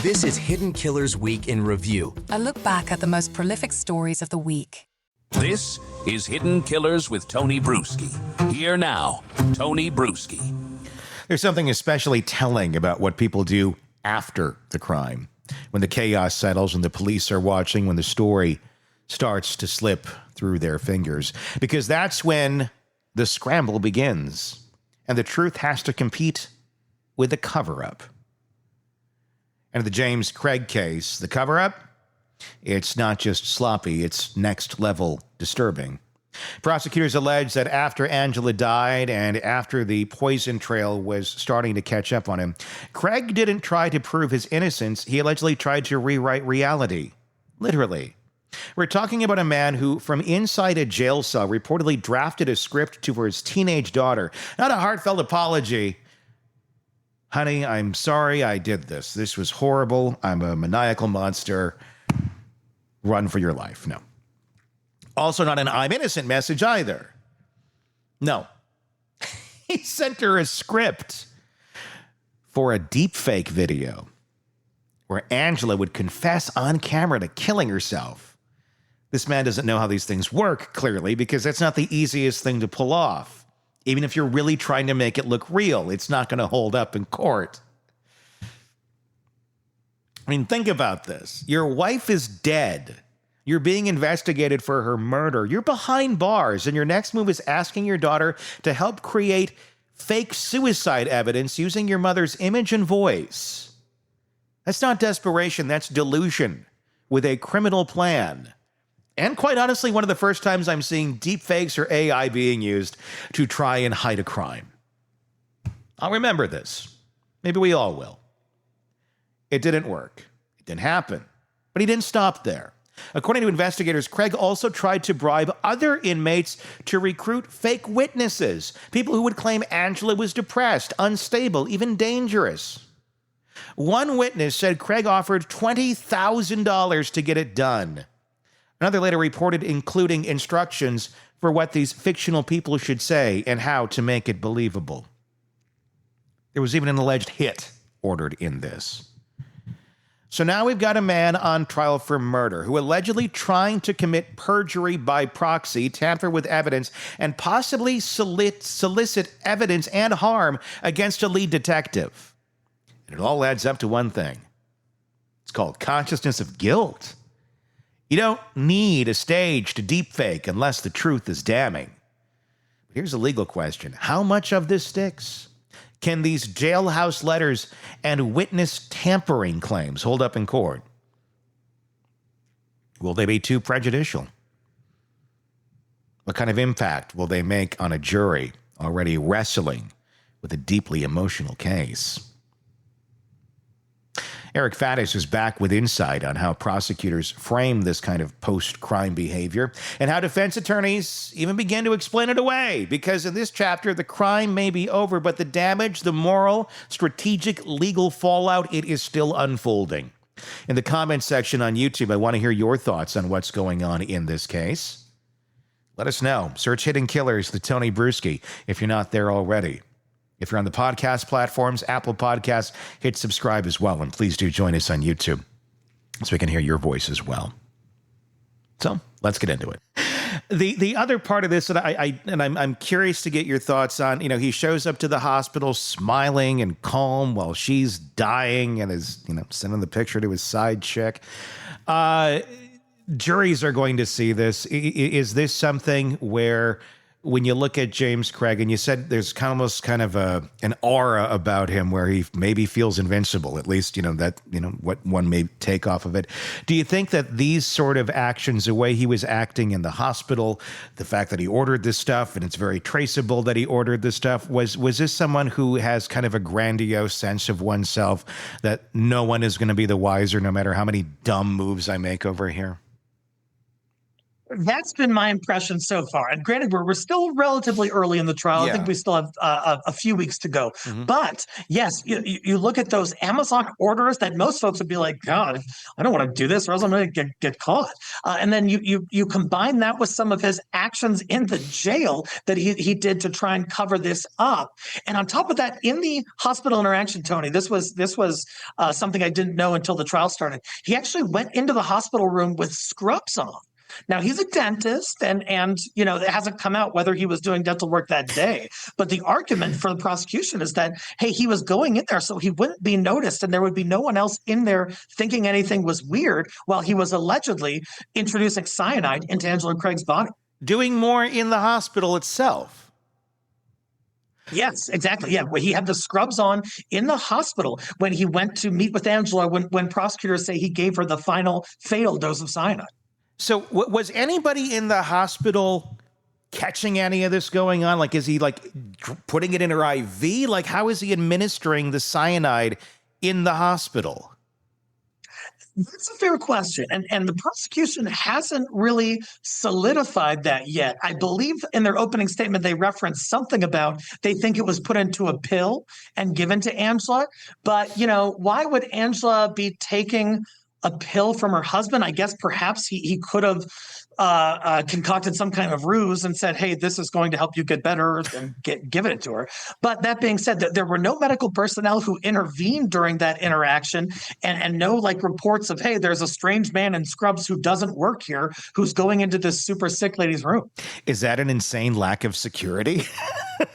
This is Hidden Killers Week in Review. A look back at the most prolific stories of the week. This is Hidden Killers with Tony Brueski. Here now, Tony Brueski. There's something especially telling about what people do after the crime. When the chaos settles and the police are watching, when the story starts to slip through their fingers. Because that's when the scramble begins. And the truth has to compete with the cover-up. And in the James Craig case, the cover-up, it's not just sloppy, it's next-level disturbing. Prosecutors allege that after Angela died and after the poison trail was starting to catch up on him, Craig didn't try to prove his innocence. He allegedly tried to rewrite reality. Literally. We're talking about a man who, from inside a jail cell, reportedly drafted a script for his teenage daughter. Not a heartfelt apology. Honey, I'm sorry I did this. This was horrible. I'm a maniacal monster. Run for your life. No. Also not an I'm innocent message either. No. He sent her a script for a deepfake video where Angela would confess on camera to killing herself. This man doesn't know how these things work, clearly, because that's not the easiest thing to pull off. Even if you're really trying to make it look real, it's not going to hold up in court. I mean, think about this. Your wife is dead. You're being investigated for her murder. You're behind bars, and your next move is asking your daughter to help create fake suicide evidence using your mother's image and voice. That's not desperation, that's delusion with a criminal plan. And quite honestly, one of the first times I'm seeing deepfakes or AI being used to try and hide a crime. I'll remember this. Maybe we all will. It didn't work. It didn't happen. But he didn't stop there. According to investigators, Craig also tried to bribe other inmates to recruit fake witnesses, people who would claim Angela was depressed, unstable, even dangerous. One witness said Craig offered $20,000 to get it done. Another later reported including instructions for what these fictional people should say and how to make it believable. There was even an alleged hit ordered in this. So now we've got a man on trial for murder who allegedly trying to commit perjury by proxy, tamper with evidence, and possibly solicit evidence and harm against a lead detective. And it all adds up to one thing. It's called consciousness of guilt. You don't need a staged deepfake unless the truth is damning. But here's a legal question. How much of this sticks? Can these jailhouse letters and witness tampering claims hold up in court? Will they be too prejudicial? What kind of impact will they make on a jury already wrestling with a deeply emotional case? Eric Faddis is back with insight on how prosecutors frame this kind of post-crime behavior and how defense attorneys even begin to explain it away. Because in this chapter, the crime may be over, but the damage, the moral, strategic, legal fallout, it is still unfolding. In the comments section on YouTube, I want to hear your thoughts on what's going on in this case. Let us know. Search Hidden Killers, the Tony Brueski, if you're not there already. If you're on the podcast platforms, Apple Podcasts, hit subscribe as well. And please do join us on YouTube so we can hear your voice as well. So let's get into it. The other part of this that I'm curious to get your thoughts on, he shows up to the hospital smiling and calm while she's dying and is, sending the picture to his side chick. Juries are going to see this. Is this something where, when you look at James Craig, and you said there's almost kind of an aura about him where he maybe feels invincible, at least, what one may take off of it. Do you think that these sort of actions, the way he was acting in the hospital, the fact that he ordered this stuff, and it's very traceable that he ordered this stuff, was this someone who has kind of a grandiose sense of oneself that no one is going to be the wiser no matter how many dumb moves I make over here? That's been my impression so far. And granted, we're still relatively early in the trial. I think we still have a few weeks to go. But yes, you look at those Amazon orders that most folks would be like, God, I don't want to do this or else I'm going to get caught. And then you combine that with some of his actions in the jail that he did to try and cover this up. And on top of that, in the hospital interaction, Tony, this was something I didn't know until the trial started. He actually went into the hospital room with scrubs on. Now, he's a dentist, and it hasn't come out whether he was doing dental work that day. But the argument for the prosecution is that, hey, he was going in there so he wouldn't be noticed, and there would be no one else in there thinking anything was weird while he was allegedly introducing cyanide into Angela Craig's body. Doing more in the hospital itself. Yes, exactly. Yeah, he had the scrubs on in the hospital when he went to meet with Angela when prosecutors say he gave her the final fatal dose of cyanide. So was anybody in the hospital catching any of this going on? Like, is he putting it in her IV? Like, how is he administering the cyanide in the hospital? That's a fair question. And the prosecution hasn't really solidified that yet. I believe in their opening statement, they referenced something about they think it was put into a pill and given to Angela. But, why would Angela be taking a pill from her husband? I guess perhaps he could have concocted some kind of ruse and said, hey, this is going to help you get better, and given it to her. But that being said, there were no medical personnel who intervened during that interaction, and no reports of, hey, there's a strange man in scrubs who doesn't work here who's going into this super sick lady's room. Is that an insane lack of security?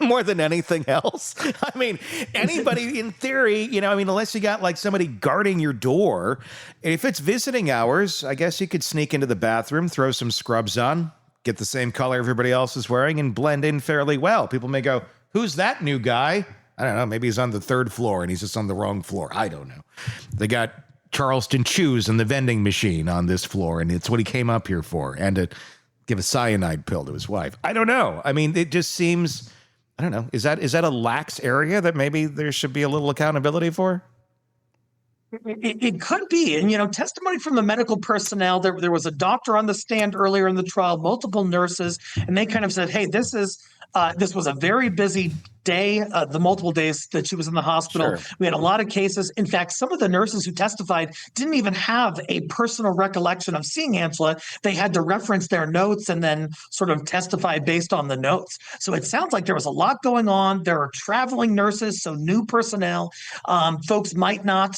More than anything else? I mean, anybody in theory, unless you got somebody guarding your door, if it's visiting hours, I guess you could sneak into the bathroom, throw some scrubs on, get the same color everybody else is wearing, and blend in fairly well. People may go, who's that new guy? I don't know. Maybe he's on the third floor and he's just on the wrong floor. I don't know. They got Charleston Chews and the vending machine on this floor, and it's what he came up here for, and to give a cyanide pill to his wife. I don't know. I mean, it just seems, I don't know. Is that a lax area that maybe there should be a little accountability for? It could be. And, testimony from the medical personnel, there was a doctor on the stand earlier in the trial, multiple nurses, and they kind of said, hey, this was a very busy day, the multiple days that she was in the hospital. Sure. We had a lot of cases. In fact, some of the nurses who testified didn't even have a personal recollection of seeing Angela. They had to reference their notes and then sort of testify based on the notes. So it sounds like there was a lot going on. There are traveling nurses, so new personnel. Folks might not,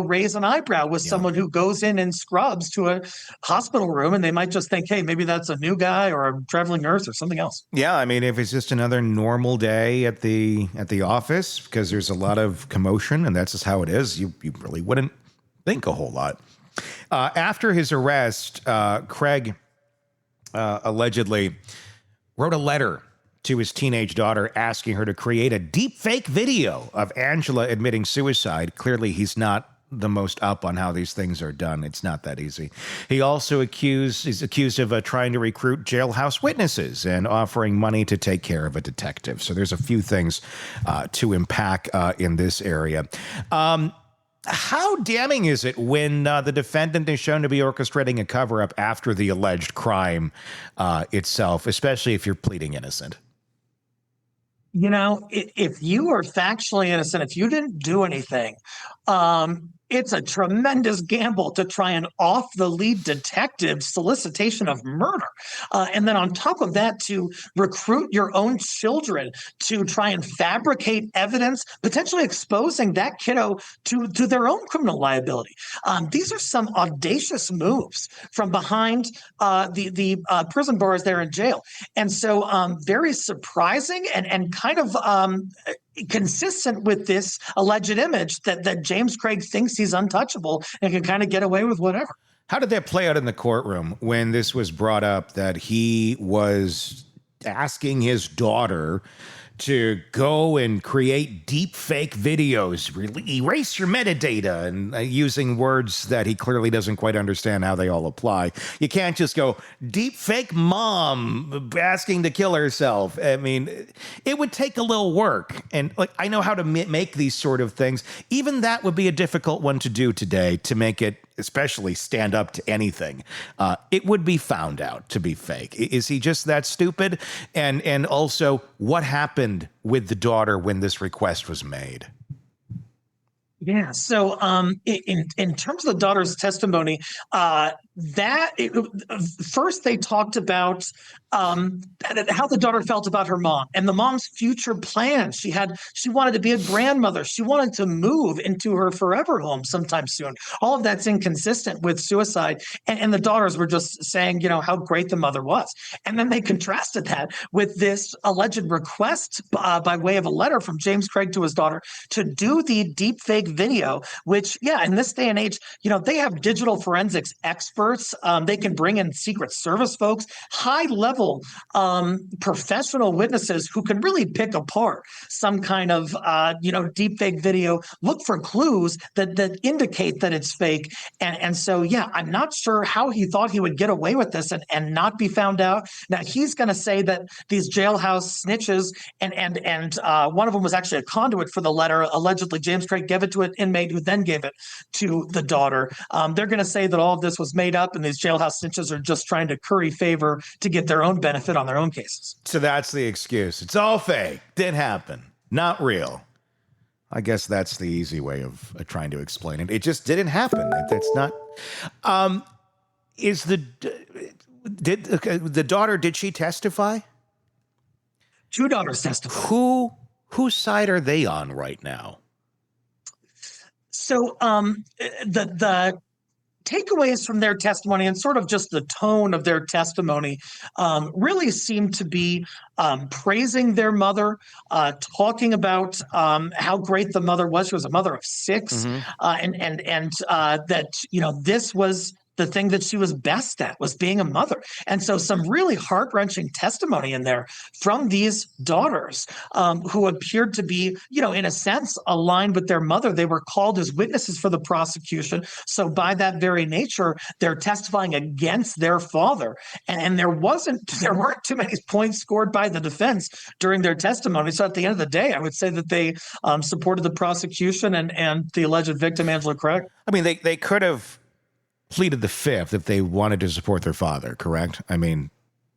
raise an eyebrow with someone who goes in scrubs to a hospital room, and they might just think, hey, maybe that's a new guy or a traveling nurse or something else. Yeah, I mean, if it's just another normal day at the office, because there's a lot of commotion and that's just how it is, you really wouldn't think a whole lot. After his arrest, Craig allegedly wrote a letter to his teenage daughter asking her to create a deepfake video of Angela admitting suicide. Clearly, he's not the most up on how these things are done. It's not that easy. He also is accused of trying to recruit jailhouse witnesses and offering money to take care of a detective. So there's a few things to unpack in this area. How damning is it when the defendant is shown to be orchestrating a cover-up after the alleged crime itself, especially if you're pleading innocent? If you are factually innocent, if you didn't do anything, it's a tremendous gamble to try and off the lead detective's solicitation of murder. And then on top of that, to recruit your own children to try and fabricate evidence, potentially exposing that kiddo to their own criminal liability. These are some audacious moves from behind the prison bars there in jail. And so very surprising and kind of consistent with this alleged image that James Craig thinks he's untouchable and can kind of get away with whatever. How did that play out in the courtroom when this was brought up that he was asking his daughter to go and create deep fake videos, erase your metadata, and using words that he clearly doesn't quite understand how they all apply? You can't just go, deep fake mom asking to kill herself. I mean, it would take a little work. And I know how to make these sort of things. Even that would be a difficult one to do today, to make it especially stand up to anything, it would be found out to be fake. Is he just that stupid? And also, what happened with the daughter when this request was made? Yeah. So, in terms of the daughter's testimony, first they talked about how the daughter felt about her mom and the mom's future plans. She wanted to be a grandmother. She wanted to move into her forever home sometime soon. All of that's inconsistent with suicide. And the daughters were just saying, how great the mother was. And then they contrasted that with this alleged request by way of a letter from James Craig to his daughter to do the deepfake video, which, in this day and age, they have digital forensics experts. They can bring in Secret Service folks, high-level professional witnesses who can really pick apart some kind of, deepfake video, look for clues that indicate that it's fake. And so, I'm not sure how he thought he would get away with this and not be found out. Now, he's going to say that these jailhouse snitches and one of them was actually a conduit for the letter. Allegedly, James Craig gave it to an inmate who then gave it to the daughter. They're going to say that all of this was made up and these jailhouse snitches are just trying to curry favor to get their own benefit on their own cases. So that's the excuse. It's all fake. Didn't happen. Not real. I guess that's the easy way of trying to explain it. It just didn't happen. That's not. The daughter, did she testify? Two daughters testified. Whose side are they on right now? So the takeaways from their testimony and sort of just the tone of their testimony really seemed to be praising their mother, talking about how great the mother was. She was a mother of 6, and that this was the thing that she was best at, was being a mother. And so some really heart-wrenching testimony in there from these daughters who appeared to be, in a sense, aligned with their mother. They were called as witnesses for the prosecution. So by that very nature, they're testifying against their father. And there weren't too many points scored by the defense during their testimony. So at the end of the day, I would say that they supported the prosecution and the alleged victim, Angela Craig. I mean, they could have pleaded the fifth if they wanted to support their father, correct? I mean,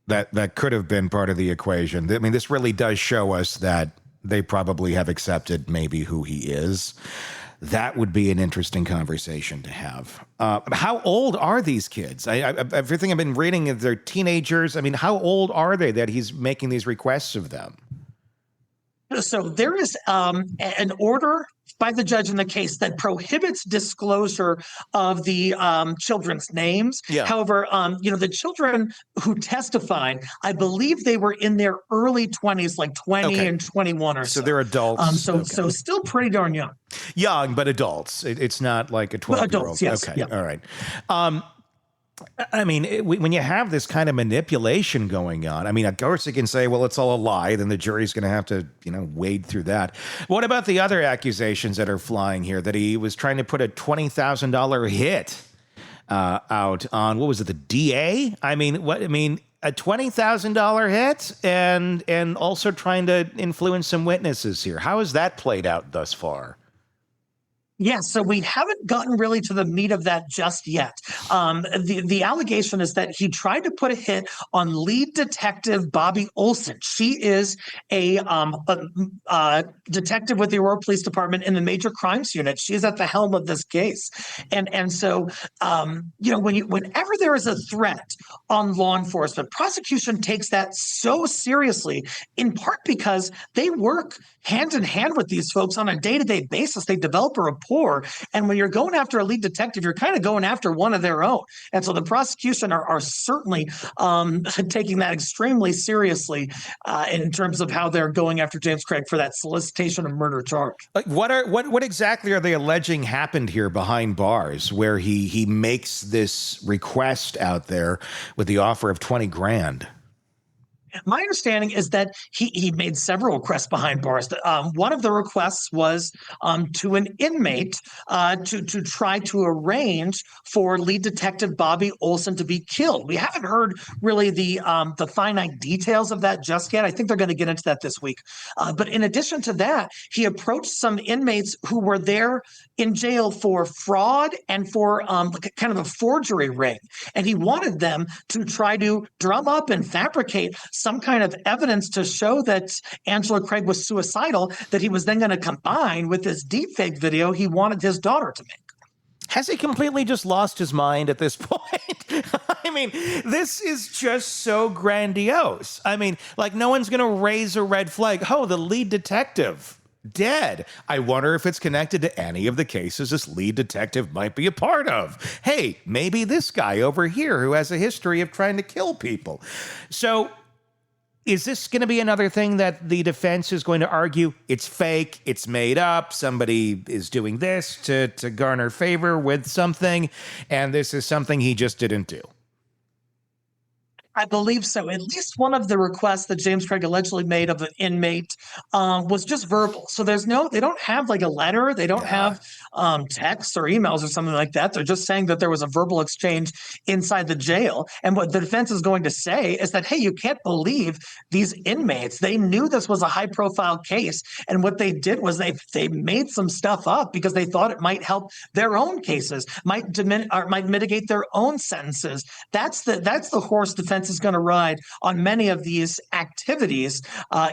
that could have been part of the equation. I mean, this really does show us that they probably have accepted maybe who he is. That would be an interesting conversation to have. How old are these kids? Everything I've been reading is they're teenagers. I mean, how old are they that he's making these requests of them? So there is an order by the judge in the case that prohibits disclosure of the children's names. Yeah. However, the children who testified, I believe they were in their early 20s, like 20 and 21 or so. So they're adults. So still pretty darn young. Young, but adults. It's not like a 12-year-old. Adults, yes. Okay, Yeah. all right. I mean, when you have this kind of manipulation going on, I mean, of course you can say, well, it's all a lie. Then the jury's going to have to, wade through that. What about the other accusations that are flying here, that he was trying to put a $20,000 hit out on, what was it, the DA? I mean, a $20,000 hit and also trying to influence some witnesses here. How has that played out thus far? Yeah, so we haven't gotten really to the meat of that just yet. The allegation is that he tried to put a hit on lead detective Bobby Olson. She is a detective with the Aurora Police Department in the Major Crimes Unit. She is at the helm of this case, and so whenever there is a threat on law enforcement, prosecution takes that so seriously. In part because they work hand in hand with these folks on a day-to-day basis. They develop a rapport. And when you're going after a lead detective, you're kind of going after one of their own. And so the prosecution are certainly taking that extremely seriously in terms of how they're going after James Craig for that solicitation of murder charge. Like what exactly are they alleging happened here behind bars, where he makes this request out there with the offer of $20,000? My understanding is that he made several requests behind bars. One of the requests was to an inmate to try to arrange for lead detective Bobby Olson to be killed. We haven't heard really the finite details of that just yet. I think they're going to get into that this week. But in addition to that, he approached some inmates who were there in jail for fraud and for kind of a forgery ring, and he wanted them to try to drum up and fabricate some kind of evidence to show that Angela Craig was suicidal, that he was then going to combine with this deepfake video he wanted his daughter to make. Has he completely just lost his mind at this point? I mean, this is just so grandiose. I mean, like, no one's going to raise a red flag. Oh, the lead detective dead. I wonder if it's connected to any of the cases this lead detective might be a part of. Hey, maybe this guy over here who has a history of trying to kill people. So is this going to be another thing that the defense is going to argue it's fake, it's made up, somebody is doing this to garner favor with something, and this is something he just didn't do? I believe so. At least one of the requests that James Craig allegedly made of an inmate was just verbal. So they don't have like a letter. They don't have texts or emails or something like that. They're just saying that there was a verbal exchange inside the jail. And what the defense is going to say is that, hey, you can't believe these inmates. They knew this was a high profile case. And what they did was they made some stuff up because they thought it might help their own cases, might mitigate their own sentences. That's the horse defense is going to ride on many of these activities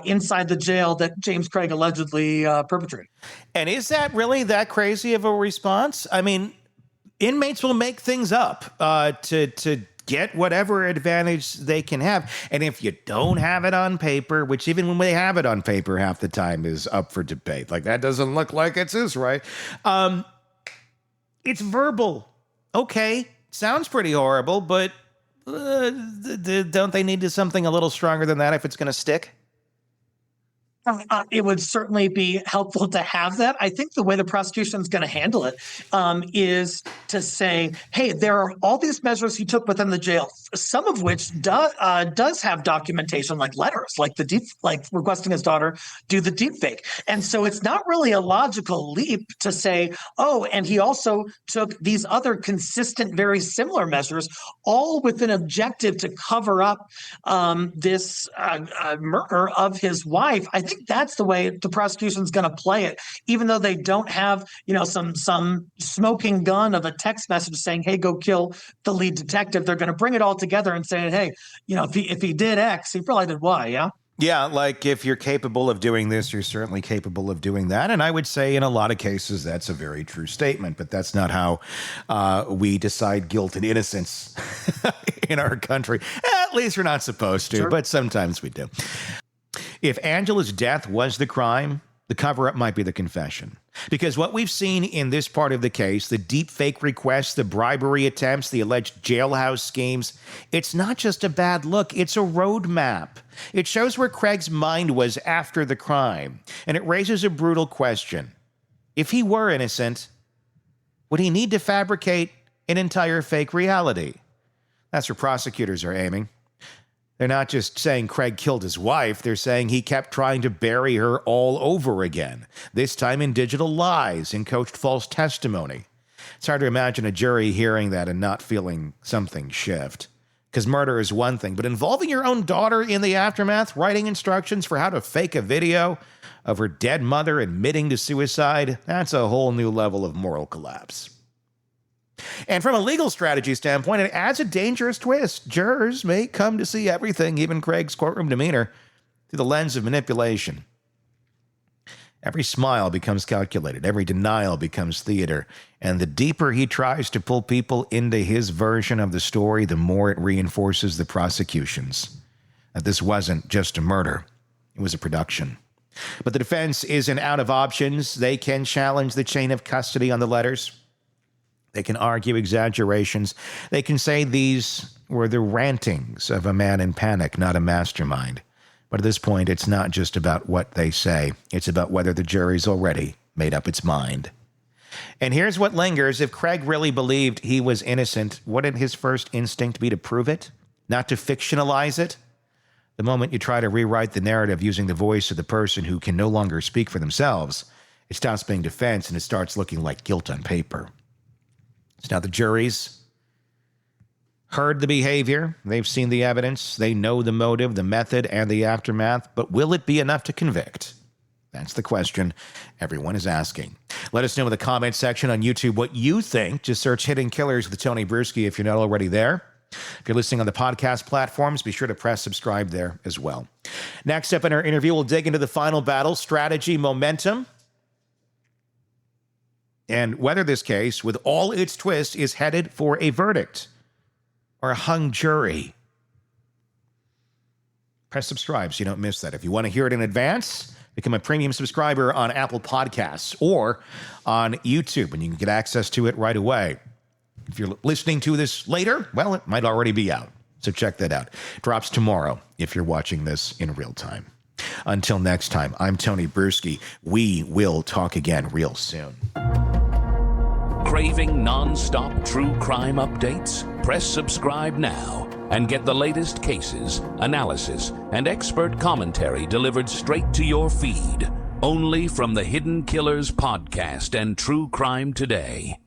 inside the jail that James Craig allegedly perpetrated. And is that really that crazy of a response? I mean, inmates will make things up to get whatever advantage they can have. And if you don't have it on paper, which even when they have it on paper, half the time is up for debate. Like, that doesn't look like it's his, right? It's verbal. Okay, sounds pretty horrible, but don't they need something a little stronger than that if it's going to stick? It would certainly be helpful to have that. I think the way the prosecution is going to handle it is to say, hey, there are all these measures he took within the jail, some of which does have documentation, like letters, like requesting his daughter do the deepfake. And so it's not really a logical leap to say, oh, and he also took these other consistent, very similar measures, all with an objective to cover up this murder of his wife. I think that's the way the prosecution's going to play it, even though they don't have, some smoking gun of a text message saying, hey, go kill the lead detective. They're going to bring it all together and say, hey, if he did X, he probably did Y. Yeah. Yeah, like, if you're capable of doing this, you're certainly capable of doing that. And I would say in a lot of cases, that's a very true statement. But that's not how we decide guilt and innocence in our country. At least we're not supposed to, sure. But sometimes we do. If Angela's death was the crime, the cover-up might be the confession. Because what we've seen in this part of the case, the deepfake requests, the bribery attempts, the alleged jailhouse schemes, it's not just a bad look, it's a roadmap. It shows where Craig's mind was after the crime, and it raises a brutal question. If he were innocent, would he need to fabricate an entire fake reality? That's where prosecutors are aiming. They're not just saying Craig killed his wife, they're saying he kept trying to bury her all over again, this time in digital lies and coached false testimony. It's hard to imagine a jury hearing that and not feeling something shift. Because murder is one thing, but involving your own daughter in the aftermath, writing instructions for how to fake a video of her dead mother admitting to suicide, that's a whole new level of moral collapse. And from a legal strategy standpoint, it adds a dangerous twist. Jurors may come to see everything, even Craig's courtroom demeanor, through the lens of manipulation. Every smile becomes calculated. Every denial becomes theater. And the deeper he tries to pull people into his version of the story, the more it reinforces the prosecution's. That this wasn't just a murder. It was a production. But the defense isn't out of options. They can challenge the chain of custody on the letters. They can argue exaggerations. They can say these were the rantings of a man in panic, not a mastermind. But at this point, it's not just about what they say. It's about whether the jury's already made up its mind. And here's what lingers. If Craig really believed he was innocent, wouldn't his first instinct be to prove it? Not to fictionalize it? The moment you try to rewrite the narrative using the voice of the person who can no longer speak for themselves, it stops being defense and it starts looking like guilt on paper. So now the jury's heard the behavior. They've seen the evidence. They know the motive, the method, and the aftermath. But will it be enough to convict? That's the question everyone is asking. Let us know in the comment section on YouTube what you think. Just search Hidden Killers with Tony Brueski if you're not already there. If you're listening on the podcast platforms, be sure to press subscribe there as well. Next up in our interview, we'll dig into the final battle, strategy, momentum, and whether this case, with all its twists, is headed for a verdict or a hung jury. Press subscribe so you don't miss that. If you want to hear it in advance, become a premium subscriber on Apple Podcasts or on YouTube, and you can get access to it right away. If you're listening to this later, well, it might already be out. So check that out. Drops tomorrow if you're watching this in real time. Until next time, I'm Tony Brueski. We will talk again real soon. Craving non-stop true crime updates? Press subscribe now and get the latest cases, analysis, and expert commentary delivered straight to your feed. Only from the Hidden Killers podcast and True Crime Today.